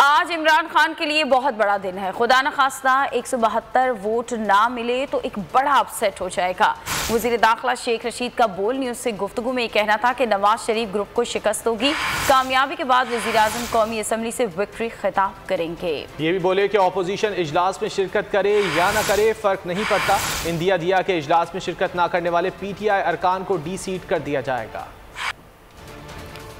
आज इमरान खान के लिए बहुत बड़ा दिन है। खुदा न खास्ता 172 वोट ना मिले तो एक बड़ा अपसेट हो जाएगा। वज़ीर दाखिला शेख रशीद का बोल न्यूज़ से गुफ्तगू में कहना था कि नवाज शरीफ ग्रुप को शिकस्त होगी। कामयाबी के बाद वज़ीर आज़म कौमी असम्बली से विक्ट्री खिताब करेंगे। ये भी बोले कि अपोजिशन इजलास में शिरकत करे या ना करे फ़र्क नहीं पड़ता। इंदिया दिया के इजलास में शिरकत ना करने वाले PTI अरकान को डी-सीट कर दिया जाएगा।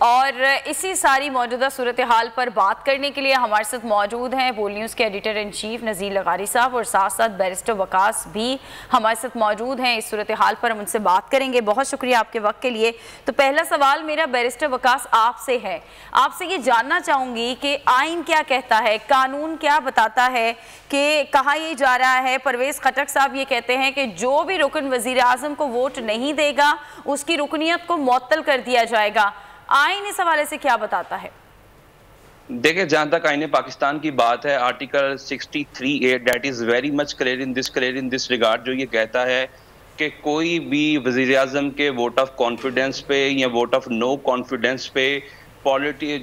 और इसी सारी मौजूदा सूरत हाल पर बात करने के लिए हमारे साथ मौजूद हैं बोल न्यूज़ के एडिटर इन चीफ नज़ीर लगारी साहब और साथ साथ बैरिस्टर वकास भी हमारे साथ मौजूद हैं। इस सूरत हाल पर हम उनसे बात करेंगे। बहुत शुक्रिया आपके वक्त के लिए। तो पहला सवाल मेरा बैरिस्टर वकास आपसे है। आपसे ये जानना चाहूँगी कि आइन क्या कहता है, कानून क्या बताता है कि कहा ये जा रहा है, परवेज़ खटक साहब ये कहते हैं कि जो भी रुकन वज़ीर आज़म को वोट नहीं देगा उसकी रुकनीत को मुअत्तल कर दिया जाएगा। आइन इस हवाले से क्या बताता है? देखिए, जहां तक आईने पाकिस्तान की बात है, article 63A that is very much clear in this regard, जो ये कहता है कि कोई भी वजीर आजम के वोट ऑफ कॉन्फिडेंस पे या वोट ऑफ नो कॉन्फिडेंस पे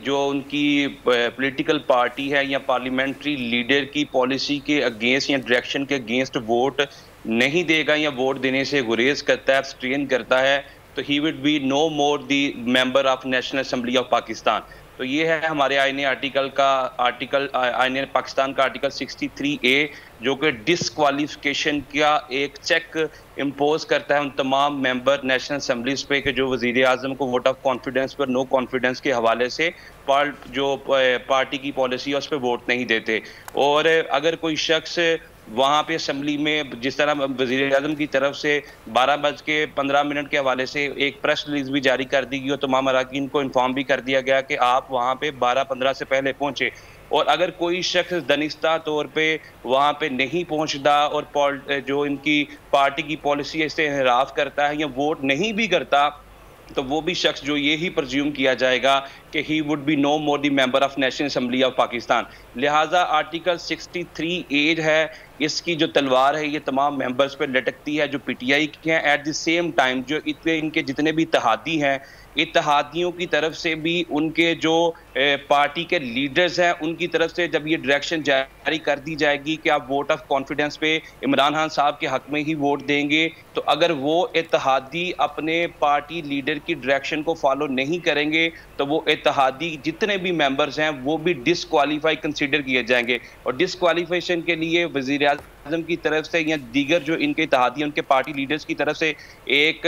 जो उनकी पॉलिटिकल पार्टी है या पार्लियामेंट्री लीडर की पॉलिसी के अगेंस्ट या डायरेक्शन के अगेंस्ट वोट नहीं देगा या वोट देने से गुरेज करता है, एब्सटेन करता है, तो he would be no more the member of national assembly of Pakistan. तो ये है हमारे आईने आईने पाकिस्तान का आर्टिकल 63A, जो कि डिसक्वालिफिकेशन का एक चेक इम्पोज करता है उन तमाम मेंबर नेशनल असेंबलीज पे कि जो वजीर आजम को वोट ऑफ कॉन्फिडेंस पर नो कॉन्फिडेंस के हवाले से जो पार्टी की पॉलिसी है उस पर वोट नहीं देते। और अगर कोई शख्स वहाँ पे असेंबली में, जिस तरह वज़ीर आज़म की तरफ से 12:15 के हवाले से एक प्रेस रिलीज भी जारी कर दी गई और तमाम अरकान को इन्फॉर्म भी कर दिया गया कि आप वहाँ पे 12:15 से पहले पहुँचे। और अगर कोई शख्स दनिस्ता तौर पे वहाँ पे नहीं पहुँचता और जो इनकी पार्टी की पॉलिसी है इससे इनहराफ करता है या वोट नहीं भी करता, तो वो भी शख्स जो ये ही प्रज्यूम किया जाएगा कि he would be no more the member of national assembly of Pakistan. लिहाजा आर्टिकल 63A है, इसकी जो तलवार है ये तमाम मेंबर्स पे लटकती है जो PTI के हैं। एट द सेम टाइम जो इनके जितने भी इत्तेहादी हैं, इत्तेहादियों की तरफ से भी उनके जो पार्टी के लीडर्स हैं उनकी तरफ से जब ये डायरेक्शन जारी कर दी जाएगी कि आप वोट ऑफ कॉन्फिडेंस पे इमरान खान साहब के हक में ही वोट देंगे, तो अगर वो इत्तेहादी अपने पार्टी लीडर की डायरेक्शन को फॉलो नहीं करेंगे तो वो इत्तेहादी जितने भी मेंबर्स हैं वो भी डिसक्वालीफाई कंसीडर किए जाएंगे। और डिसक्वालीफिकेशन के लिए वज़ीर आज़म की तरफ से या दीगर जो इनके इत्तेहादी उनके पार्टी लीडर्स की तरफ से एक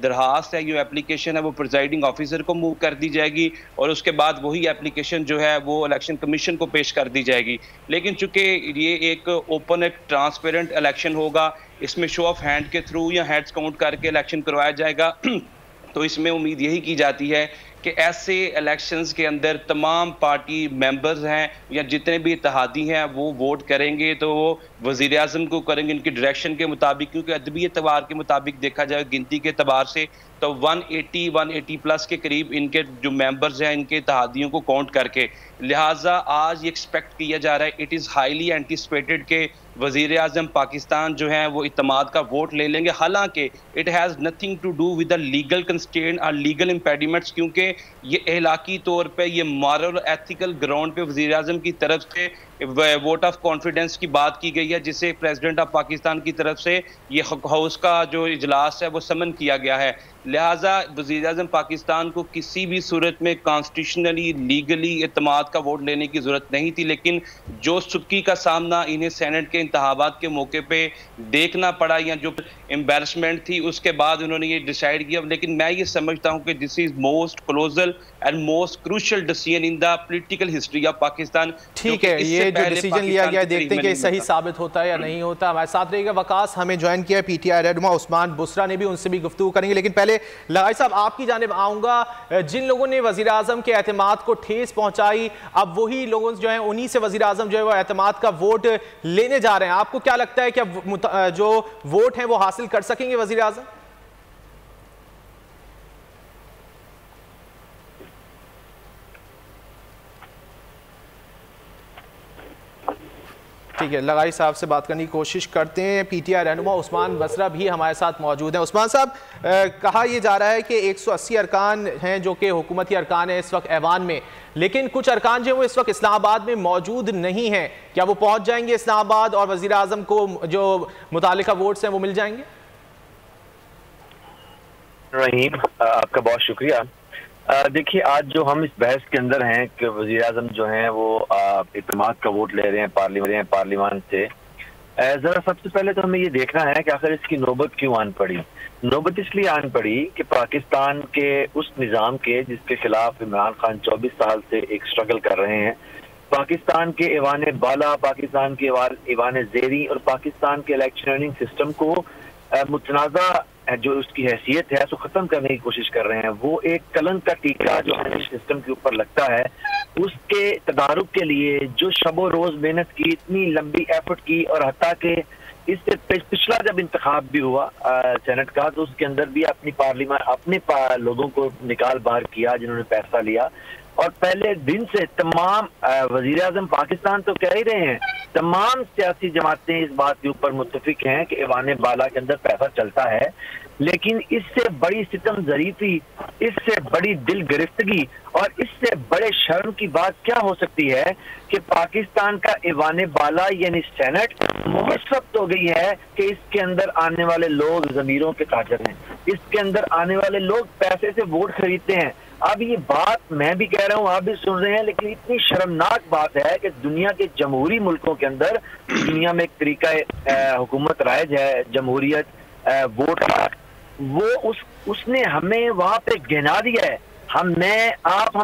दरखास्त है, जो एप्लीकेशन है वो प्रिजाइडिंग ऑफिसर को मूव कर दी जाएगी और उसके बाद वही एप्लीकेशन जो है वो इलेक्शन कमीशन को पेश कर दी जाएगी। लेकिन चूंकि ये एक ओपन एक ट्रांसपेरेंट इलेक्शन होगा, इसमें शो ऑफ हैंड के थ्रू या हेड्स काउंट करके इलेक्शन करवाया जाएगा, तो इसमें उम्मीद यही की जाती है कि ऐसे इलेक्शंस के अंदर तमाम पार्टी मेंबर्स हैं या जितने भी इत्तेहादी हैं वो वोट करेंगे, तो वो वज़ीर आज़म को करेंगे इनकी डायरेक्शन के मुताबिक, क्योंकि अदबी एतबार के मुताबिक देखा जाए गिनती के एतबार से तो 180 प्लस के करीब इनके जो मेंबर्स हैं इनके इत्तेहादियों को काउंट करके। लिहाजा आज ये एक्सपेक्ट किया जा रहा है, इट इज़ हाईली एंटिसिपेटेड के वज़ीर आज़म पाकिस्तान जो है वो इत्तेमाद का वोट ले लेंगे। हालांकि it has nothing to do with the legal constraint और लीगल इम्पेडिमेंट्स, क्योंकि ये इहलाकी तौर पे ये मॉरल एथिकल ग्राउंड पे वज़ीर आज़म की तरफ से वोट ऑफ कॉन्फिडेंस की बात की गई है, जिसे प्रेसिडेंट ऑफ पाकिस्तान की तरफ से ये हाउस का जो इजलास है वो समन किया गया है। लिहाजा वज़ीर आज़म पाकिस्तान को किसी भी सूरत में कॉन्स्टिट्यूशनली लीगली इत्तेमाद का वोट लेने की ज़रूरत नहीं थी, लेकिन जो सुक्की का सामना इन्हें सेनेट के इंतखाबात के मौके पे देखना पड़ा या जो एम्बैरसमेंट थी उसके बाद उन्होंने ये डिसाइड किया। लेकिन मैं ये समझता हूँ कि this is most colossal and most crucial decision in the political history of Pakistan. ठीक है, ये जो डिसीजन लिया गया देखते हैं कि सही साबित होता है या नहीं होता। हमारे साथ रहेगा वकास, हमें ज्वाइन किया PTI रहनुमा उस्मान बुसरा ने भी, उनसे भी गुफ्तगू करेंगे। लेकिन पहले लगाई साहब आपकी जानिब आऊंगा। जिन लोगों ने वजीर आजम के एतमाद को ठेस पहुंचाई, अब वही लोगों जो है उन्हीं से वजीर आजम जो है वो एतमाद का वोट लेने जा रहे हैं। आपको क्या लगता है कि जो वोट है वो हासिल कर सकेंगे वजीर आजम? ठीक है, लगाई साहब से बात करने की कोशिश करते हैं। पीटीआई रहनुमा उस्मान बसरा भी हमारे साथ मौजूद हैं। उस्मान साहब, कहा यह जा रहा है कि 180 अरकान हैं जो कि हुकूमती अरकान हैं इस वक्त ऐवान में, लेकिन कुछ अरकान जो वो इस वक्त इस्लामाबाद में मौजूद नहीं हैं। क्या वो पहुंच जाएंगे इस्लामाबाद और वज़ीर आज़म को जो मुतालिका वोट्स हैं वो मिल जाएंगे? रहीम, आपका बहुत शुक्रिया। देखिए, आज जो हम इस बहस के अंदर हैं कि वज़ीर आज़म जो हैं वो इत्तेमाद का वोट ले रहे हैं पार्लियामान से, जरा सबसे पहले तो हमें ये देखना है कि आखिर इसकी नौबत क्यों आन पड़ी। नौबत इसलिए आन पड़ी कि पाकिस्तान के उस निज़ाम के जिसके खिलाफ इमरान खान 24 साल से एक स्ट्रगल कर रहे हैं, पाकिस्तान के ऐवान बाला, पाकिस्तान के ऐवान ज़ेरी और पाकिस्तान के इलेक्शनिंग सिस्टम को मुतनाज़ा जो उसकी हैसियत है उसको खत्म करने की कोशिश कर रहे हैं। वो एक कलंक का टीका जो हमारे सिस्टम के ऊपर लगता है, उसके तदारुक के लिए जो शबो रोज मेहनत की, इतनी लंबी एफर्ट की, और हत्ता के इससे पिछला जब इंतखाब भी हुआ सेनेट का, तो उसके अंदर भी अपनी पार्लियामेंट अपने लोगों को निकाल बाहर किया जिन्होंने पैसा लिया। और पहले दिन से तमाम वजीर आजम पाकिस्तान तो कह ही रहे हैं, तमाम सियासी जमातें इस बात के ऊपर मुत्तफिक हैं कि ऐवान बाला के अंदर पैसा चलता है। लेकिन इससे बड़ी सितम ज़रीफ़ी, इससे बड़ी दिल गिरफ्तगी और इससे बड़े शर्म की बात क्या हो सकती है कि पाकिस्तान का ऐवान बाला यानी सेनेट मुहस्सब हो गई है कि इसके अंदर आने वाले लोग ज़मीरों के ताजर हैं, इसके अंदर आने वाले लोग पैसे से वोट खरीदते हैं। अब ये बात मैं भी कह रहा हूँ, आप भी सुन रहे हैं, लेकिन इतनी शर्मनाक बात है कि दुनिया के जमहूरी मुल्कों के अंदर, दुनिया में एक तरीका हुकूमत राइज है, जमहूरियत, वोट, वो उसने हमें वहां पे गिना दिया है। हम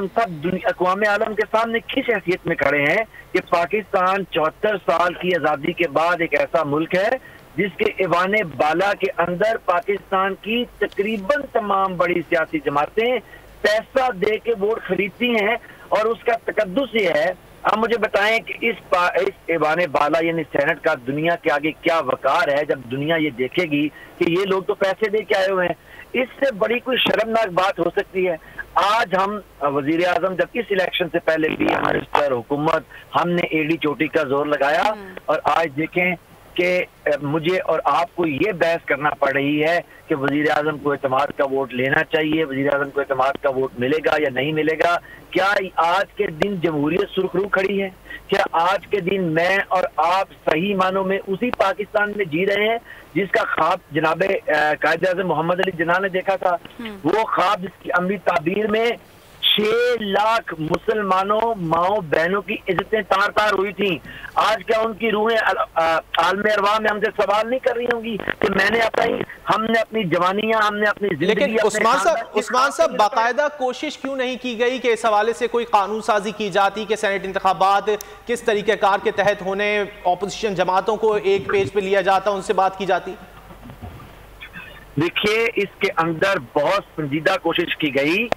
सब अक़वाम आलम के सामने किस हैसियत में खड़े हैं कि पाकिस्तान 74 साल की आज़ादी के बाद एक ऐसा मुल्क है जिसके ऐवान बाला के अंदर पाकिस्तान की तकरीबन तमाम बड़ी सियासी जमातें पैसा दे के वोट खरीदती हैं। और उसका तकद्दुस ये है, आप मुझे बताएं कि इस ऐवान बाला यानी सेनेट का दुनिया के आगे क्या वकार है जब दुनिया ये देखेगी कि ये लोग तो पैसे दे के आए हुए हैं। इससे बड़ी कोई शर्मनाक बात हो सकती है? आज हम वजीर आजम जब इस इलेक्शन से पहले भी हमारे सर हुकूमत हमने एड़ी चोटी का जोर लगाया, और आज देखें कि मुझे और आपको ये बहस करना पड़ रही है कि वजीर आजम को एतमाद का वोट लेना चाहिए, वजीर आजम को एतमाद का वोट मिलेगा या नहीं मिलेगा। क्या आज के दिन जमहूरियत सुरखरू खड़ी है? क्या आज के दिन मैं और आप सही मानों में उसी पाकिस्तान में जी रहे हैं जिसका ख्वाब जनाबे कायद आज़म मोहम्मद अली जिन्ना ने देखा था? वो ख्वाब जिसकी अमली ताबीर में 6 लाख मुसलमानों माओ बहनों की इज्जतें तार तार हुई थी। आज क्या उनकी रूहें आलम अरवाह में हमसे सवाल नहीं कर रही होंगी कि हमने अपनी जवानियां, हमने अपनी जिंदगी। लेकिन उस्मान साहब बाकायदा कोशिश क्यों नहीं की गई कि इस हवाले से कोई कानून साजी की जाती कि सेनेट इंतखाबात किस तरीक़ेकार के तहत होने, ऑपोजिशन जमातों को एक पेज पे लिया जाता, उनसे बात की जाती? देखिए, इसके अंदर बहुत संजीदा कोशिश की गई।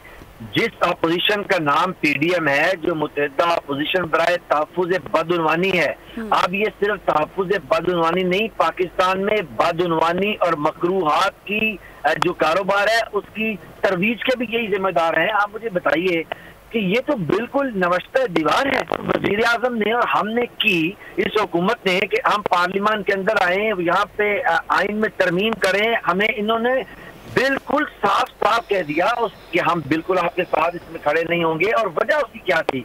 जिस अपोजिशन का नाम पीडीएम है, जो मुत्तहिदा अपोजिशन बराए तहफ़्फ़ुज़ बदउनवानी है, अब ये सिर्फ तहफ़्फ़ुज़ बदउनवानी नहीं, पाकिस्तान में बदउनवानी और मकरूहात की जो कारोबार है उसकी तरवीज के भी यही जिम्मेदार हैं। आप मुझे बताइए कि ये तो बिल्कुल नवश्ता दीवार है वजीर आजम ने और हमने की, इस हुकूमत ने, कि हम पार्लियामान के अंदर आए, यहाँ पे आइन में तरमीम करें। हमें इन्होंने बिल्कुल साफ साफ कह दिया कि हम बिल्कुल आपके साथ इसमें खड़े नहीं होंगे। और वजह उसकी क्या थी?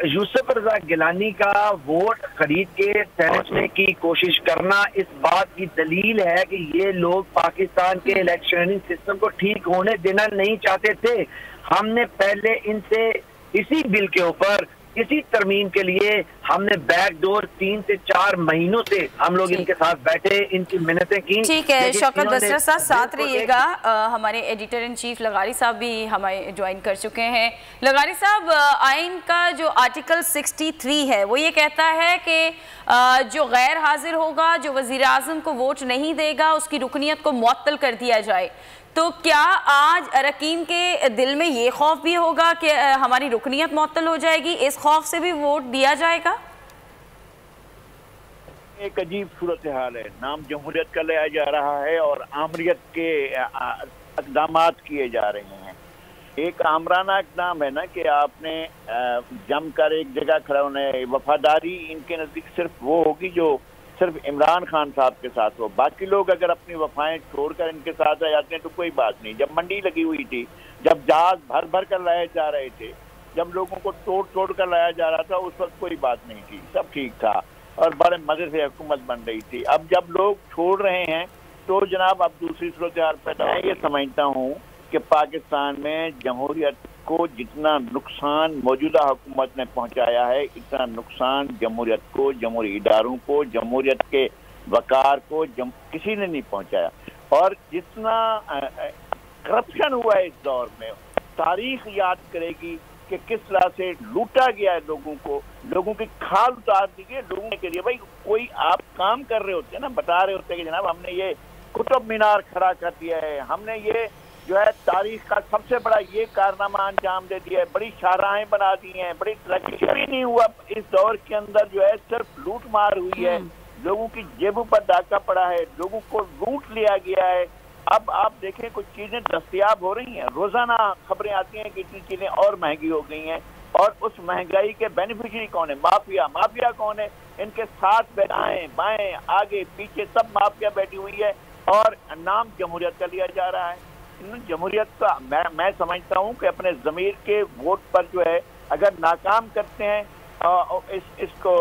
यूसुफ रजा गिलानी का वोट खरीद के पहुंचने की कोशिश करना इस बात की दलील है कि ये लोग पाकिस्तान के इलेक्शनिंग सिस्टम को ठीक होने देना नहीं चाहते थे। हमने पहले इनसे इसी बिल के ऊपर, इसी तरमीम के लिए हमने बैकडोर 3 से 4 महीनों से हम लोग इनके साथ बैठे, इनकी मिन्नतें की। ठीक है, शौकत बसरा साहब साथ रहिएगा। हमारे एडिटर इन चीफ लगारी साहब भी हमें ज्वाइन कर चुके हैं। लगारी साहब, आइन का जो आर्टिकल 63 है वो ये कहता है कि जो गैर हाजिर होगा, जो वजीर आजम को वोट नहीं देगा, उसकी रुकनियत को मुअत्तल कर दिया जाए। तो क्या आज अरकान के दिल में ये खौफ भी होगा कि हमारी रुकनियत मुअत्तल हो जाएगी, इस खौफ से भी वोट दिया जाएगा? एक अजीब सूरत हाल है। नाम जमहूरियत का लिया जा रहा है और आमरियत के इक़दामात किए जा रहे हैं। एक आमराना नाम है ना कि आपने जमकर एक जगह खड़ा होने, वफादारी इनके नजदीक सिर्फ वो होगी जो सिर्फ इमरान खान साहब के साथ हो। बाकी लोग अगर अपनी वफाएं छोड़कर इनके साथ आ जाते हैं तो कोई बात नहीं। जब मंडी लगी हुई थी, जब जहाज भर भर कर लाए जा रहे थे, जब लोगों को तोड़ तोड़ कर लाया जा रहा था, उस वक्त कोई बात नहीं थी, सब ठीक था और बड़े मजे से हुकूमत बन रही थी। अब जब लोग छोड़ रहे हैं तो जनाब अब दूसरी सूरत हाल पैदा। मैं ये समझता हूँ कि पाकिस्तान में जमहूरियत को जितना नुकसान मौजूदा हुकूमत ने पहुंचाया है, इतना नुकसान जमहूरियत को, जमहूरी इदारों को, जमहूरियत के वकार को किसी ने नहीं पहुंचाया। और जितना करप्शन हुआ है इस दौर में, तारीख याद करेगी कि किस तरह से लूटा गया है लोगों को, लोगों की खाल उतार दी गई लोगों के लिए। भाई कोई आप काम कर रहे होते हैं ना, बता रहे होते हैं कि जनाब हमने ये कुतुब मीनार खड़ा कर दिया है, हमने ये जो है तारीख का सबसे बड़ा ये कारनामा अंजाम दे दिया है, बड़ी शाहराहें बना दी हैं, बड़ी तरक्की भी नहीं हुआ इस दौर के अंदर, जो है सिर्फ लूट मार हुई है, लोगों की जेबों पर डाका पड़ा है, लोगों को लूट लिया गया है। अब आप देखें कुछ चीजें दस्तयाब हो रही हैं, रोजाना खबरें आती हैं कि इतनी चीजें और महंगी हो गई हैं, और उस महंगाई के बेनिफिशियरी कौन है? माफिया। माफिया कौन है? इनके साथ दाएं बाएं आगे पीछे सब माफिया बैठी हुई है और नाम जमहूरियत का लिया जा रहा है। जमहूरियत का मैं समझता हूं कि अपने जमीर के वोट पर जो है अगर नाकाम करते हैं इसको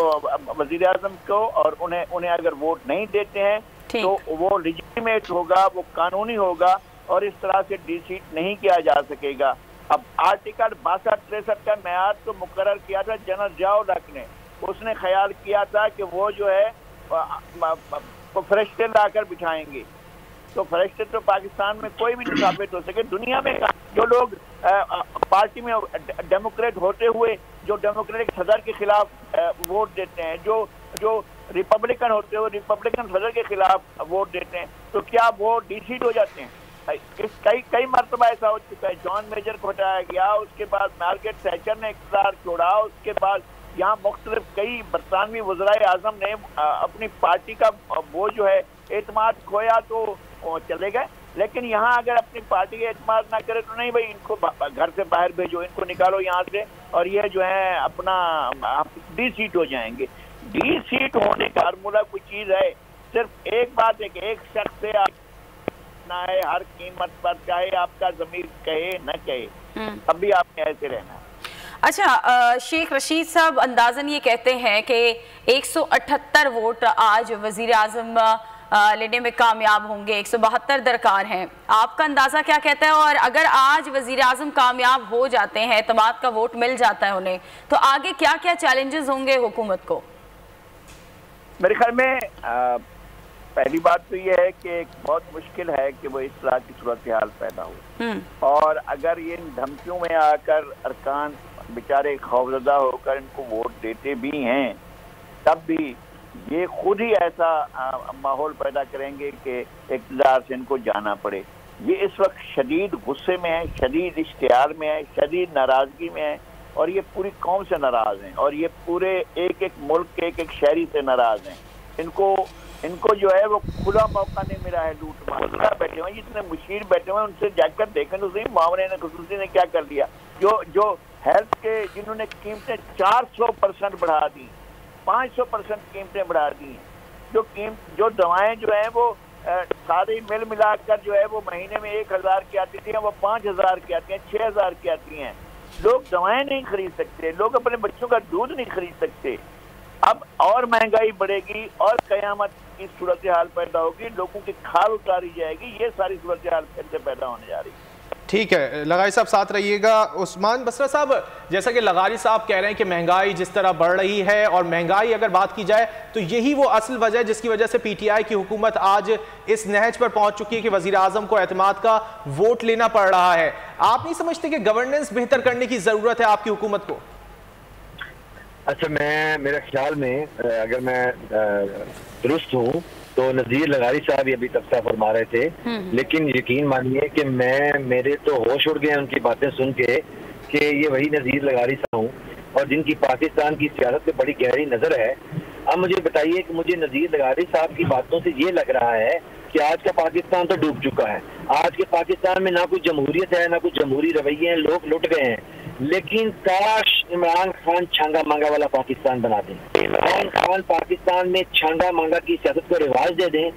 वजीर आजम को, और उन्हें अगर वोट नहीं देते हैं तो वो लेजिटिमेट होगा, वो कानूनी होगा और इस तरह से डिसीट नहीं किया जा सकेगा। अब आर्टिकल 62-63 का म्याद तो मुकर्रर किया था जनरल जियाउल हक ने। उसने ख्याल किया था कि वो जो है फरिश्ते लाकर बिठाएंगे, तो फरिश्ते तो पाकिस्तान में कोई भी नहीं साबित हो सके। दुनिया में जो लोग पार्टी में डेमोक्रेट होते हुए जो डेमोक्रेटिक सदर के खिलाफ वोट देते हैं, जो रिपब्लिकन होते हुए रिपब्लिकन सदर के खिलाफ वोट देते हैं, तो क्या वो डिसीट हो जाते हैं? कई मरतबा ऐसा हो चुका है। जॉन मेजर को हटाया गया, उसके बाद मार्गरेट थैचर ने इख्तियार छोड़ा, उसके बाद यहाँ मुख्तलिफ कई बरतानवी वज़राए आज़म ने अपनी पार्टी का वो जो है एतमाद खोया तो चले गए। लेकिन यहाँ अगर अपनी पार्टी का एतमाद ना करे तो नहीं भाई, इनको घर से बाहर भेजो, इनको निकालो यहाँ से, और ये जो है अपना डी सीट हो जाएंगे। डी सीट होने का फार्मूला कोई चीज है? सिर्फ एक बात है कि एक शख्स से ना है हर कीमत पर, चाहे आपका ज़मीर कहे न कहे, तब भी आपने ऐसे रहना है। अच्छा, शेख रशीद साहब अंदाजन ये कहते हैं कि 178 वोट आज वजीर आजम लेने में कामयाब होंगे, 172 दरकार हैं। आपका अंदाजा क्या कहता है? और अगर आज वजीर आजम कामयाब हो जाते हैं, एतमाद का वोट मिल जाता है उन्हें, तो आगे क्या क्या चैलेंजेस होंगे हुकूमत को? मेरे ख्याल में पहली बात तो यह है कि बहुत मुश्किल है कि वो इस तरह की सूरत हाल पैदा हो, और अगर ये धमकियों में आकर अरकान बेचारे खौफजदा होकर इनको वोट देते भी हैं, तब भी ये खुद ही ऐसा माहौल पैदा करेंगे कि इक़्तिदार से इनको जाना पड़े। ये इस वक्त शदीद गुस्से में है, शदीद इश्तिहार में है, शदीद नाराज़गी में है, और ये पूरी कौम से नाराज़ हैं, और ये पूरे एक एक मुल्क के एक एक शहरी से नाराज़ हैं। इनको जो है वो खुला मौका नहीं मिला है लूट मार। बैठे हुए जितने मुशीर बैठे हुए उनसे जाकर देखें तो सही मामले ने खुसूसी ने क्या कर लिया। जो हेल्थ के जिन्होंने कीमतें 400% बढ़ा दी, 500% कीमतें बढ़ा दी, जो दवाएं जो है वो सारी मिल मिलाकर जो है वो महीने में 1000 की आती थी, वो 5000 की आती हैं, 6000 की आती हैं। लोग दवाएं नहीं खरीद सकते, लोग अपने बच्चों का दूध नहीं खरीद सकते। अब और महंगाई बढ़ेगी और कयामत की सूरत हाल पैदा होगी, लोगों की खाल उतारी जाएगी, ये सारी सूरत हाल फिर से पैदा होने जा रही है। ठीक है, लगारी साहब साथ रहिएगा। उस्मान बसरा साहब, जैसा कि लगारी साहब कह रहे हैं कि महंगाई जिस तरह बढ़ रही है, और महंगाई अगर बात की जाए तो यही वो असल वजह है जिसकी वजह से पीटीआई की हुकूमत आज इस नहज पर पहुंच चुकी है कि वजीर आजम को एतमाद का वोट लेना पड़ रहा है। आप नहीं समझते कि गवर्नेंस बेहतर करने की जरूरत है आपकी हुकूमत को? अच्छा, मेरे ख्याल में अगर मैं दुरुस्त हूँ तो नज़ीर लगारी साहब ये अभी तबसरा फरमा रहे थे, लेकिन यकीन मानिए कि मेरे तो होश उड़ गए उनकी बातें सुन के कि ये वही नज़ीर लगारी साहब हूँ, और जिनकी पाकिस्तान की सियासत पे बड़ी गहरी नज़र है। अब मुझे बताइए कि मुझे नज़ीर लगारी साहब की बातों से ये लग रहा है कि आज का पाकिस्तान तो डूब चुका है। आज के पाकिस्तान में ना कोई जमहूरियत है, ना कोई जमहूरी रवैये हैं, लोग लुट गए हैं। लेकिन काश इमरान खान छांगा मांगा वाला पाकिस्तान बना दें। इमरान खान पाकिस्तान में छांगा मांगा की सियासत को रिवाज दे दें।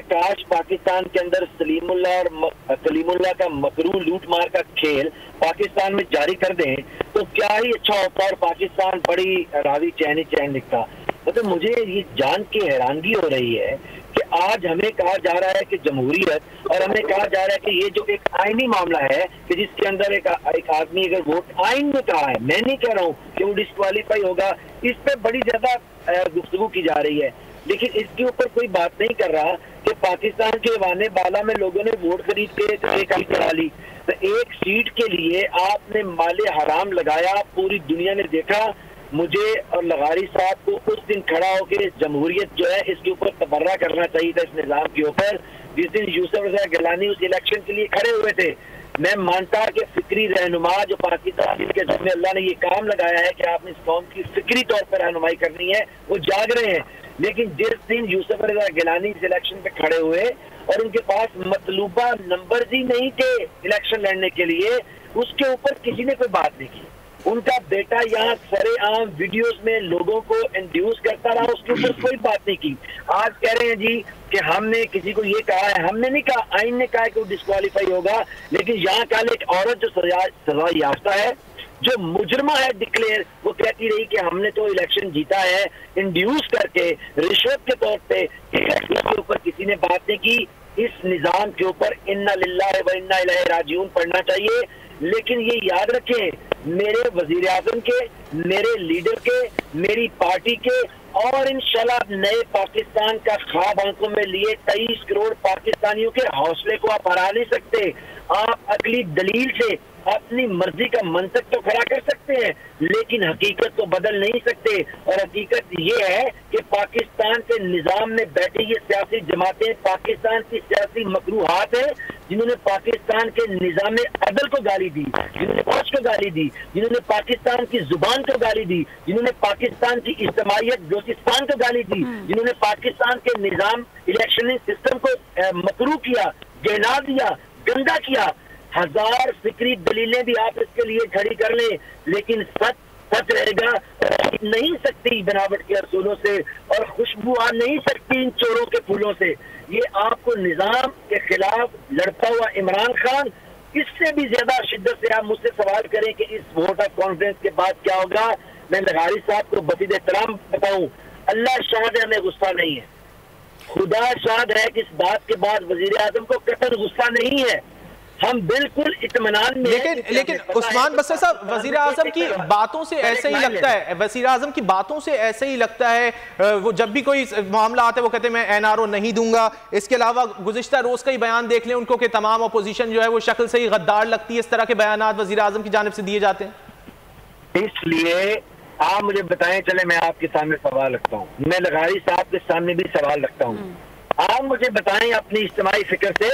काश पाकिस्तान के अंदर कलीमुल्लाह का मकरू लूट मार का खेल पाकिस्तान में जारी कर दें तो क्या ही अच्छा होता और पाकिस्तान बड़ी रावी चैन लिखता। मतलब मुझे ये जान के हैरानगी हो रही है कि आज हमें कहा जा रहा है कि जमहूरियत, और हमें कहा जा रहा है कि ये जो एक आईनी मामला है कि जिसके अंदर एक आदमी अगर वोट आइन में कहा है, मैं नहीं कह रहा हूँ कि वो डिस्क्वालीफाई होगा, इस पर बड़ी ज्यादा गुफ्तगू की जा रही है। लेकिन इसके ऊपर कोई बात नहीं कर रहा कि पाकिस्तान के वाने बाला में लोगों ने वोट खरीद के करा ली। तो एक सीट के लिए आपने माले हराम लगाया, पूरी दुनिया ने देखा। मुझे और लगारी साहब को उस दिन खड़ा होकर जमहूरियत जो है इसके ऊपर तबर्रा करना चाहिए था, इस निज़ाम के ऊपर। जिस दिन यूसुफ रज़ा गिलानी उस इलेक्शन के लिए खड़े हुए थे, मैं मानता कि फिक्री रहनुमा जो पाकिस्तान के जिसमें अल्लाह ने ये काम लगाया है कि आपने इस कौम की फिक्री तौर पर रहनुमाई करनी है, वो जाग रहे हैं। लेकिन जिस दिन यूसुफ रज़ा गिलानी इस इलेक्शन पे खड़े हुए और उनके पास मतलूबा नंबर ही नहीं थे इलेक्शन लड़ने के लिए, उसके ऊपर किसी ने कोई बात नहीं की। उनका बेटा यहाँ सरेआम वीडियोस में लोगों को इंड्यूस करता रहा, उसके ऊपर कोई बात नहीं की। आज कह रहे हैं जी कि हमने किसी को ये कहा है, हमने नहीं कहा, आइन ने कहा कि वो डिस्क्वालीफाई होगा। लेकिन यहाँ कल एक औरत जो सजा याफ्ता है, जो मुजरमा है डिक्लेयर, वो कहती रही कि हमने तो इलेक्शन जीता है इंड्यूस करके रिश्वत के तौर पे। इसके ऊपर किसी ने बात नहीं की। इस निजाम के ऊपर इन्ना लिल्लाहि व इन्ना इलैहि राजिऊन पढ़ना चाहिए। लेकिन ये याद रखें, मेरे वजीर आजम के, मेरे लीडर के, मेरी पार्टी के और इंशाल्लाह नए पाकिस्तान का ख्वाब आंखों में लिए 23 करोड़ पाकिस्तानियों के हौसले को आप हरा नहीं सकते। आप अगली दलील से अपनी मर्जी का मंतक तो खड़ा कर सकते हैं, लेकिन हकीकत को बदल नहीं सकते। और हकीकत ये है कि पाकिस्तान के निजाम में बैठी ये सियासी जमातें पाकिस्तान की सियासी मकरूहात है, जिन्होंने पाकिस्तान के निजाम अदल को गाली दी, जिन्होंने फौज को गाली दी, जिन्होंने पाकिस्तान की जुबान को गाली दी, जिन्होंने पाकिस्तान की इज्तिमाइयत बलोचिस्तान को गाली दी, जिन्होंने पाकिस्तान के निजाम इलेक्शनिंग सिस्टम को मकरू किया, गिना दिया, गंदा किया। हजार फिक्री दलीलें भी आप इसके लिए खड़ी कर लें, लेकिन सच रहेगा नहीं सकती बनावट के असूलों से, और खुशबू आ नहीं सकती इन चोरों के फूलों से। ये आपको निजाम के खिलाफ लड़ता हुआ इमरान खान, इससे भी ज्यादा शिद्दत से आप मुझसे सवाल करें कि इस वोट ऑफ कॉन्फिडेंस के बाद क्या होगा। मैं लगारी साहब को बसीद एहतराम बताऊं, अल्लाह शाहिद है, हमें गुस्सा नहीं है, खुदा शाहिद है कि इस बात के बाद वजीर आजम को कतई गुस्सा नहीं है। हम बिल्कुल इत्मीनान में। लेकिन उस्मान बसर साहब, वजीर आजम की बातों से ऐसे ही लगता है, वजीर आजम की बातों से ऐसे ही लगता है, वो जब भी कोई मामला आता है वो कहते हैं मैं एनआरओ नहीं दूंगा। इसके अलावा गुज़िश्ता रोज का ही बयान देख लें उनको कि तमाम अपोजिशन जो है वो शक्ल से ही गद्दार लगती है। इस तरह के बयान वजीर आजम की जानिब से दिए जाते हैं। इसलिए आप मुझे बताएं, चले मैं आपके सामने सवाल रखता हूँ, मैं लगारी साहब के सामने भी सवाल रखता हूँ। आप मुझे बताएं अपनी इज्तिमाई फिक्र से,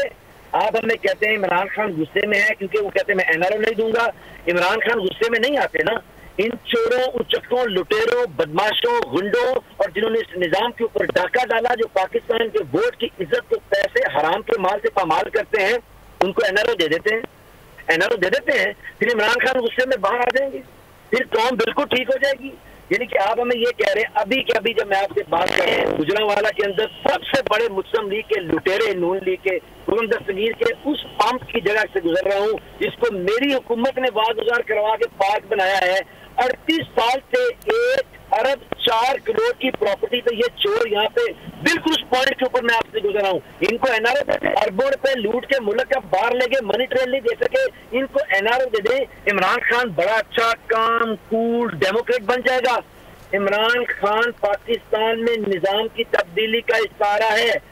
आप हमें कहते हैं इमरान खान गुस्से में है क्योंकि वो कहते हैं मैं एनआरओ नहीं दूंगा। इमरान खान गुस्से में नहीं आते ना, इन चोरों, उचक्कों, लुटेरों, बदमाशों, गुंडों और जिन्होंने इस निजाम के ऊपर डाका डाला, जो पाकिस्तान के वोट की इज्जत को पैसे हराम के माल से पामाल करते हैं, उनको एनआरओ दे देते हैं, एनआरओ दे देते हैं। फिर इमरान खान गुस्से में बाहर आ जाएंगे, फिर कौम बिल्कुल ठीक हो जाएगी। यानी कि आप हमें ये कह रहे हैं, अभी के अभी जब मैं आपसे बात कर रहा हूँ, गुजरांवाला के अंदर सबसे बड़े मुस्लिम लीग के लुटेरे, नून लीग के, गुलाम दस्तगीर के उस पंप की जगह से गुजर रहा हूँ जिसको मेरी हुकूमत ने वागुजार करवा के पार्क बनाया है। 38 साल से 1 अरब 4 करोड़ की प्रॉपर्टी पे ये चोर यहाँ पे बिल्कुल उस पॉइंट के ऊपर मैं आपसे गुजर रहा हूँ। इनको एनआरओ अरबों रुपए लूट के मुल्क का बाहर ले गए, मनी ट्रेल नहीं दे सके, इनको एनआरओ दे दे। इमरान खान बड़ा अच्छा काम कूल डेमोक्रेट बन जाएगा। इमरान खान पाकिस्तान में निजाम की तब्दीली का इशारा है।